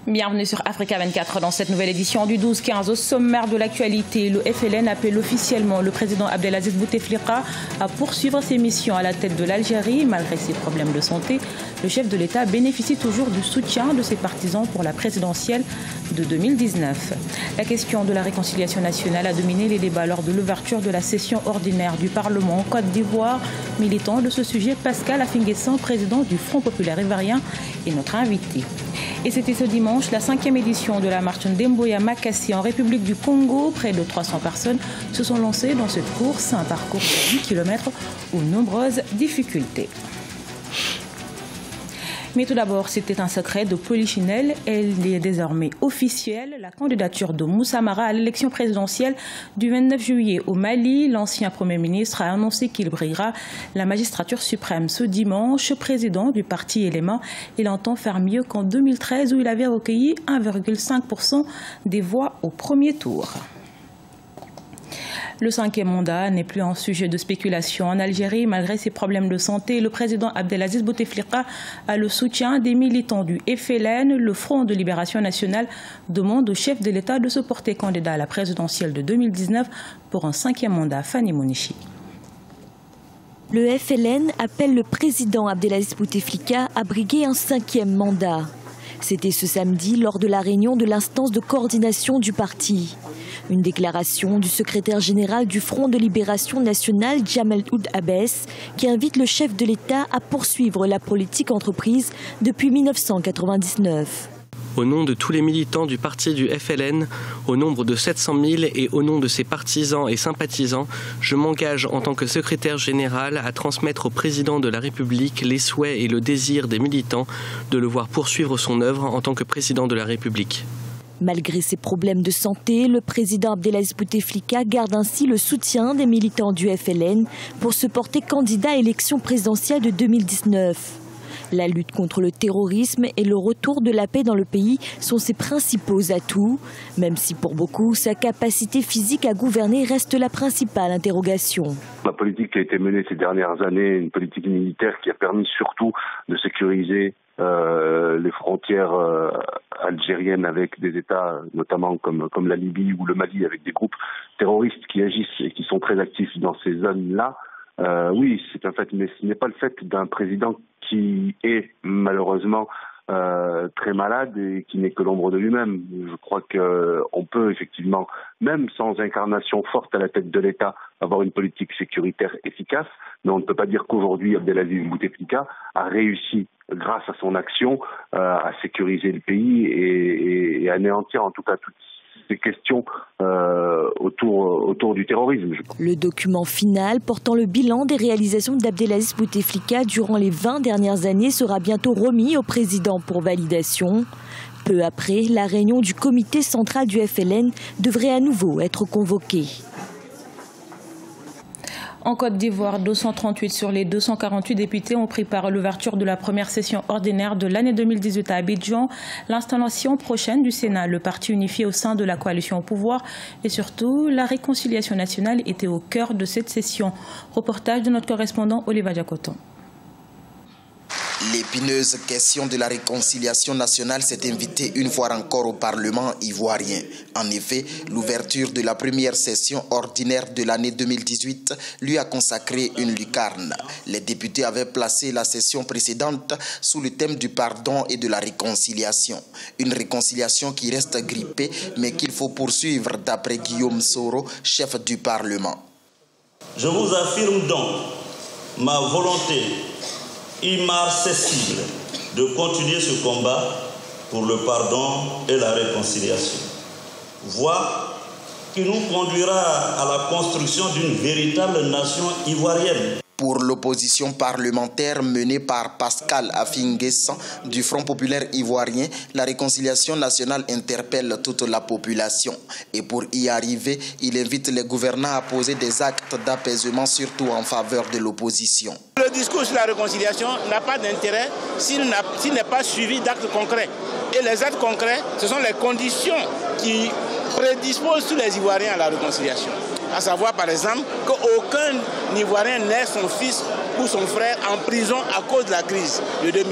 Bienvenue sur Africa 24 dans cette nouvelle édition du 12-15. Au sommaire de l'actualité, le FLN appelle officiellement le président Abdelaziz Bouteflika à poursuivre ses missions à la tête de l'Algérie. Malgré ses problèmes de santé, le chef de l'État bénéficie toujours du soutien de ses partisans pour la présidentielle de 2019. La question de la réconciliation nationale a dominé les débats lors de l'ouverture de la session ordinaire du Parlement en Côte d'Ivoire. Militant de ce sujet, Pascal Affinguessan, président du Front populaire ivoirien, est notre invité. Et c'était ce dimanche la 5e édition de la marche Ndemboya Makassi en République du Congo. Près de 300 personnes se sont lancées dans cette course, un parcours de 10 km aux nombreuses difficultés. Mais tout d'abord, c'était un secret de Polichinelle. Elle est désormais officielle. La candidature de Moussa Mara à l'élection présidentielle du 29 juillet au Mali. L'ancien Premier ministre a annoncé qu'il brillera la magistrature suprême ce dimanche. Président du parti Elema, il entend faire mieux qu'en 2013 où il avait recueilli 1,5% des voix au premier tour. Le 5e mandat n'est plus un sujet de spéculation en Algérie. Malgré ses problèmes de santé, le président Abdelaziz Bouteflika a le soutien des militants du FLN. Le Front de Libération Nationale demande au chef de l'État de se porter candidat à la présidentielle de 2019 pour un 5e mandat. Fanny Monichi. Le FLN appelle le président Abdelaziz Bouteflika à briguer un 5e mandat. C'était ce samedi lors de la réunion de l'instance de coordination du parti. Une déclaration du secrétaire général du Front de Libération Nationale, Jamel Ould Abbès, qui invite le chef de l'État à poursuivre la politique entreprise depuis 1999. Au nom de tous les militants du parti du FLN, au nombre de 700 000 et au nom de ses partisans et sympathisants, je m'engage en tant que secrétaire général à transmettre au président de la République les souhaits et le désir des militants de le voir poursuivre son œuvre en tant que président de la République. Malgré ses problèmes de santé, le président Abdelaziz Bouteflika garde ainsi le soutien des militants du FLN pour se porter candidat à l'élection présidentielle de 2019. La lutte contre le terrorisme et le retour de la paix dans le pays sont ses principaux atouts, même si pour beaucoup, sa capacité physique à gouverner reste la principale interrogation. La politique qui a été menée ces dernières années, une politique militaire qui a permis surtout de sécuriser les frontières algériennes avec des États, notamment comme la Libye ou le Mali, avec des groupes terroristes qui agissent et qui sont très actifs dans ces zones-là. Oui, c'est un fait, mais ce n'est pas le fait d'un président qui est malheureusement très malade et qui n'est que l'ombre de lui-même. Je crois qu'on peut effectivement, même sans incarnation forte à la tête de l'État, avoir une politique sécuritaire efficace, mais on ne peut pas dire qu'aujourd'hui Abdelaziz Bouteflika a réussi, grâce à son action, à sécuriser le pays et à anéantir en tout cas toutes ces questions autour du terrorisme. Le document final portant le bilan des réalisations d'Abdelaziz Bouteflika durant les 20 dernières années sera bientôt remis au président pour validation. Peu après, la réunion du comité central du FLN devrait à nouveau être convoquée. En Côte d'Ivoire, 238 sur les 248 députés ont pris part à l'ouverture de la première session ordinaire de l'année 2018 à Abidjan. L'installation prochaine du Sénat, le parti unifié au sein de la coalition au pouvoir et surtout la réconciliation nationale était au cœur de cette session. Reportage de notre correspondant Oliva Diakoton. L'épineuse question de la réconciliation nationale s'est invitée une fois encore au Parlement ivoirien. En effet, l'ouverture de la première session ordinaire de l'année 2018 lui a consacré une lucarne. Les députés avaient placé la session précédente sous le thème du pardon et de la réconciliation. Une réconciliation qui reste grippée, mais qu'il faut poursuivre d'après Guillaume Soro, chef du Parlement. Je vous affirme donc ma volonté immarcessible de continuer ce combat pour le pardon et la réconciliation. Voie qui nous conduira à la construction d'une véritable nation ivoirienne. Pour l'opposition parlementaire menée par Pascal Affinguessan du Front populaire ivoirien, la réconciliation nationale interpelle toute la population. Et pour y arriver, il invite les gouvernants à poser des actes d'apaisement, surtout en faveur de l'opposition. Le discours sur la réconciliation n'a pas d'intérêt s'il n'est pas suivi d'actes concrets. Et les actes concrets, ce sont les conditions qui prédisposent tous les Ivoiriens à la réconciliation. À savoir par exemple qu'aucun Ivoirien n'ait son fils ou son frère en prison à cause de la crise de 2010-2011.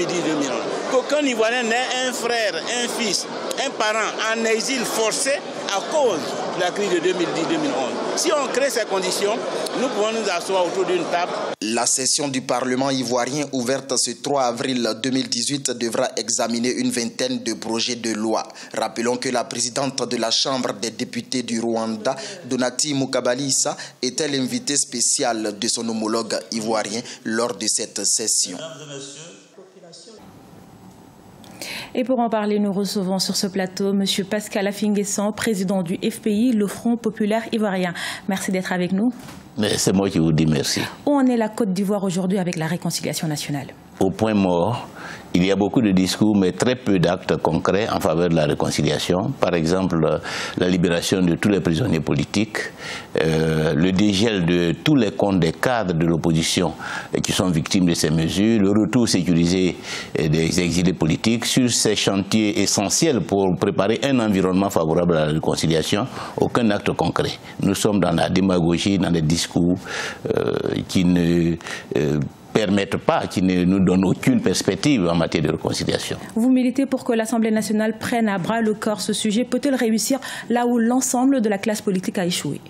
qu'aucun Ivoirien n'ait un frère, un fils, un parent en exil forcé à cause de la crise de 2010-2011. Si on crée ces conditions, nous pouvons nous asseoir autour d'une table. La session du Parlement ivoirien ouverte ce 3 avril 2018 devra examiner une vingtaine de projets de loi. Rappelons que la présidente de la Chambre des députés du Rwanda, Donati Mukabalisa, était l'invitée spéciale de son homologue ivoirien lors de cette session. Et pour en parler, nous recevons sur ce plateau M. Pascal Affi-N'Guessan, président du FPI, le Front populaire ivoirien. Merci d'être avec nous. C'est moi qui vous dis merci. Où en est la Côte d'Ivoire aujourd'hui avec la réconciliation nationale? Au point mort, il y a beaucoup de discours, mais très peu d'actes concrets en faveur de la réconciliation. Par exemple, la libération de tous les prisonniers politiques, le dégel de tous les comptes des cadres de l'opposition qui sont victimes de ces mesures, le retour sécurisé des exilés politiques. Sur ces chantiers essentiels pour préparer un environnement favorable à la réconciliation, aucun acte concret. Nous sommes dans la démagogie, dans des discours qui ne permettent pas, qui ne nous donnent aucune perspective en matière de réconciliation. Vous militez pour que l'Assemblée nationale prenne à bras le corps ce sujet. Peut-elle réussir là où l'ensemble de la classe politique a échoué?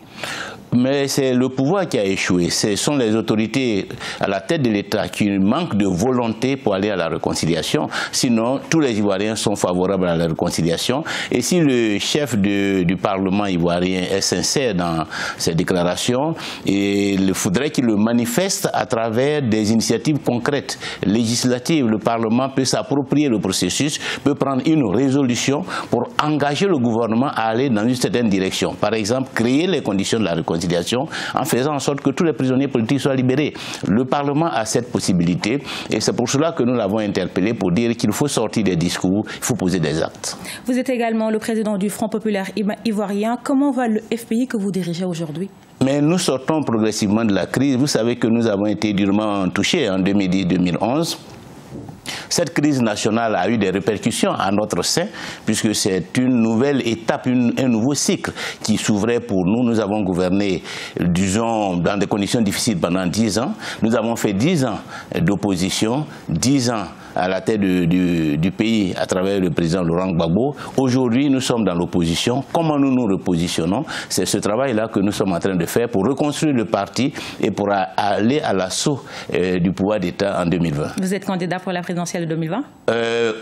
Mais c'est le pouvoir qui a échoué. Ce sont les autorités à la tête de l'État qui manquent de volonté pour aller à la réconciliation. Sinon, tous les Ivoiriens sont favorables à la réconciliation. Et si le chef du Parlement ivoirien est sincère dans ses déclarations, il faudrait qu'il le manifeste à travers des initiatives concrètes, législatives. Le Parlement peut s'approprier le processus, peut prendre une résolution pour engager le gouvernement à aller dans une certaine direction. Par exemple, créer les conditions de la réconciliation en faisant en sorte que tous les prisonniers politiques soient libérés. Le Parlement a cette possibilité et c'est pour cela que nous l'avons interpellé pour dire qu'il faut sortir des discours, il faut poser des actes. Vous êtes également le président du Front populaire ivoirien. Comment va le FPI que vous dirigez aujourd'hui? Mais nous sortons progressivement de la crise. Vous savez que nous avons été durement touchés en 2010-2011. Cette crise nationale a eu des répercussions à notre sein, puisque c'est une nouvelle étape, un nouveau cycle qui s'ouvrait pour nous. Nous avons gouverné, disons, dans des conditions difficiles pendant 10 ans. Nous avons fait 10 ans d'opposition, 10 ans à la tête du pays à travers le président Laurent Gbagbo. Aujourd'hui, nous sommes dans l'opposition. Comment nous nous repositionnons? C'est ce travail-là que nous sommes en train de faire pour reconstruire le parti et pour aller à l'assaut du pouvoir d'État en 2020. Vous êtes candidat pour la présidentielle de 2020?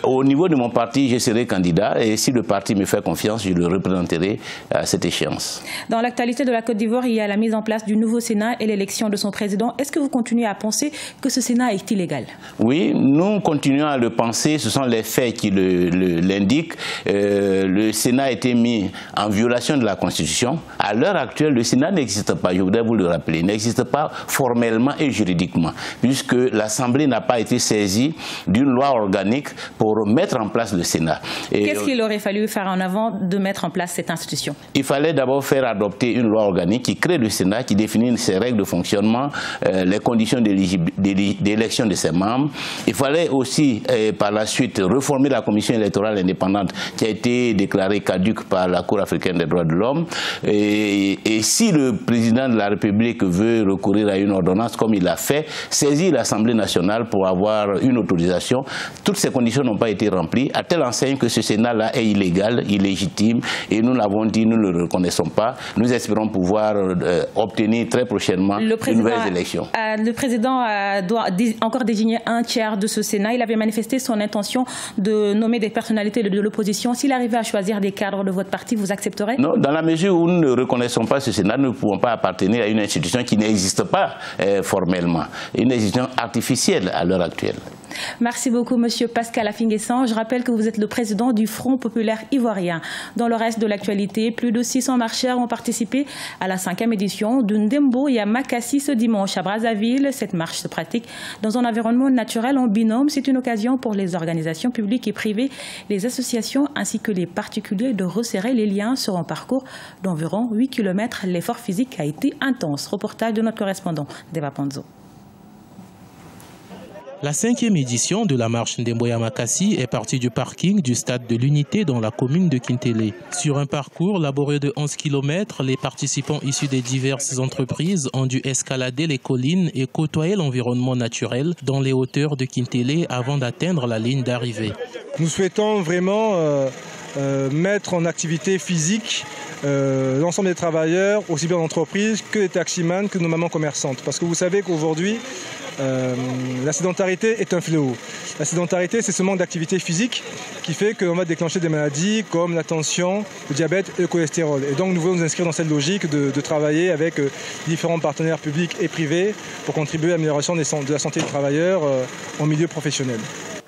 Au niveau de mon parti, je serai candidat et si le parti me fait confiance, je le représenterai à cette échéance. Dans l'actualité de la Côte d'Ivoire, il y a la mise en place du nouveau Sénat et l'élection de son président. Est-ce que vous continuez à penser que ce Sénat est illégal? Oui, nous continuons à le penser, ce sont les faits qui l'indiquent. Le Sénat a été mis en violation de la Constitution. À l'heure actuelle, le Sénat n'existe pas, je voudrais vous le rappeler, n'existe pas formellement et juridiquement, puisque l'Assemblée n'a pas été saisie d'une loi organique pour mettre en place le Sénat. Qu'est-ce qu'il aurait fallu faire en avant de mettre en place cette institution? Il fallait d'abord faire adopter une loi organique qui crée le Sénat, qui définit ses règles de fonctionnement, les conditions d'élection de ses membres. Il fallait aussi par la suite réformer la commission électorale indépendante qui a été déclarée caduque par la Cour africaine des droits de l'homme. Et si le président de la République veut recourir à une ordonnance comme il l'a fait, saisir l'Assemblée nationale pour avoir une autorisation, toutes ces conditions n'ont pas été remplies, à telle enseigne que ce Sénat-là est illégal, illégitime, et nous l'avons dit, nous ne le reconnaissons pas. Nous espérons pouvoir obtenir très prochainement de nouvelles élections. Le président doit encore désigner un tiers de ce Sénat. Il avait manifesté son intention de nommer des personnalités de l'opposition. S'il arrivait à choisir des cadres de votre parti, vous accepterez? Non, dans la mesure où nous ne reconnaissons pas ce Sénat, nous ne pouvons pas appartenir à une institution qui n'existe pas formellement, une institution artificielle à l'heure actuelle. Merci beaucoup, Monsieur Pascal Affi-N'Guessan. Je rappelle que vous êtes le président du Front populaire ivoirien. Dans le reste de l'actualité, plus de 600 marcheurs ont participé à la 5e édition de Ndembo et à Makassi ce dimanche à Brazzaville. Cette marche se pratique dans un environnement naturel en binôme. C'est une occasion pour les organisations publiques et privées, les associations ainsi que les particuliers de resserrer les liens sur un parcours d'environ 8 km. L'effort physique a été intense. Reportage de notre correspondant, Deva Panzo. La 5e édition de la marche Ndemboya Makassi est partie du parking du stade de l'Unité dans la commune de Kintélé. Sur un parcours laborieux de 11 km, les participants issus des diverses entreprises ont dû escalader les collines et côtoyer l'environnement naturel dans les hauteurs de Kintélé avant d'atteindre la ligne d'arrivée. Nous souhaitons vraiment mettre en activité physique l'ensemble des travailleurs, aussi bien d'entreprises que des taximans, que nos mamans commerçantes. Parce que vous savez qu'aujourd'hui, la sédentarité est un fléau. La sédentarité, c'est ce manque d'activité physique qui fait qu'on va déclencher des maladies comme la tension, le diabète et le cholestérol. Et donc nous voulons nous inscrire dans cette logique de travailler avec différents partenaires publics et privés pour contribuer à l'amélioration de la santé des travailleurs en milieu professionnel.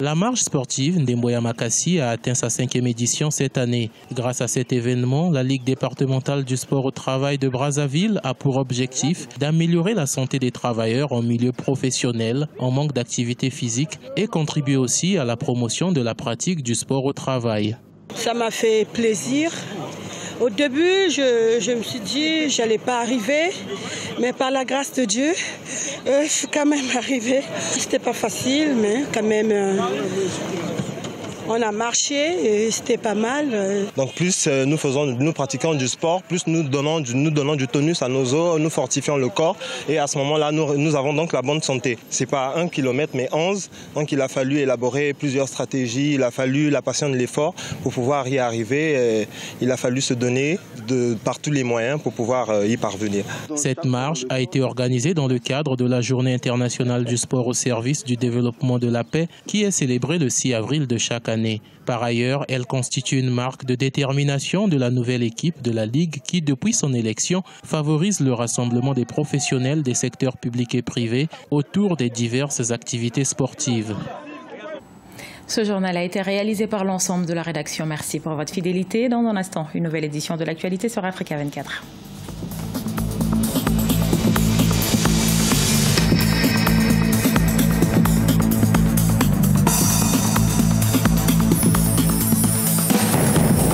La marche sportive Ndemboya Makassi a atteint sa 5e édition cette année. Grâce à cet événement, la Ligue départementale du sport au travail de Brazzaville a pour objectif d'améliorer la santé des travailleurs en milieu professionnel, en manque d'activité physique et contribuer aussi à la promotion de la pratique du sport au travail. Ça m'a fait plaisir. Au début, je me suis dit je n'allais pas arriver, mais par la grâce de Dieu, je suis quand même arrivée. C'était pas facile, mais quand même, on a marché et c'était pas mal. Donc plus nous pratiquons du sport, plus nous donnons du tonus à nos os, nous fortifions le corps et à ce moment-là, nous avons donc la bonne santé. C'est pas 1 kilomètre mais 11, donc il a fallu élaborer plusieurs stratégies, il a fallu la passion de l'effort pour pouvoir y arriver, il a fallu se donner par tous les moyens pour pouvoir y parvenir. Cette marche a été organisée dans le cadre de la Journée internationale du sport au service du développement de la paix qui est célébrée le 6 avril de chaque année. Par ailleurs, elle constitue une marque de détermination de la nouvelle équipe de la Ligue qui, depuis son élection, favorise le rassemblement des professionnels des secteurs publics et privés autour des diverses activités sportives. Ce journal a été réalisé par l'ensemble de la rédaction. Merci pour votre fidélité. Dans un instant, une nouvelle édition de l'actualité sur Africa 24.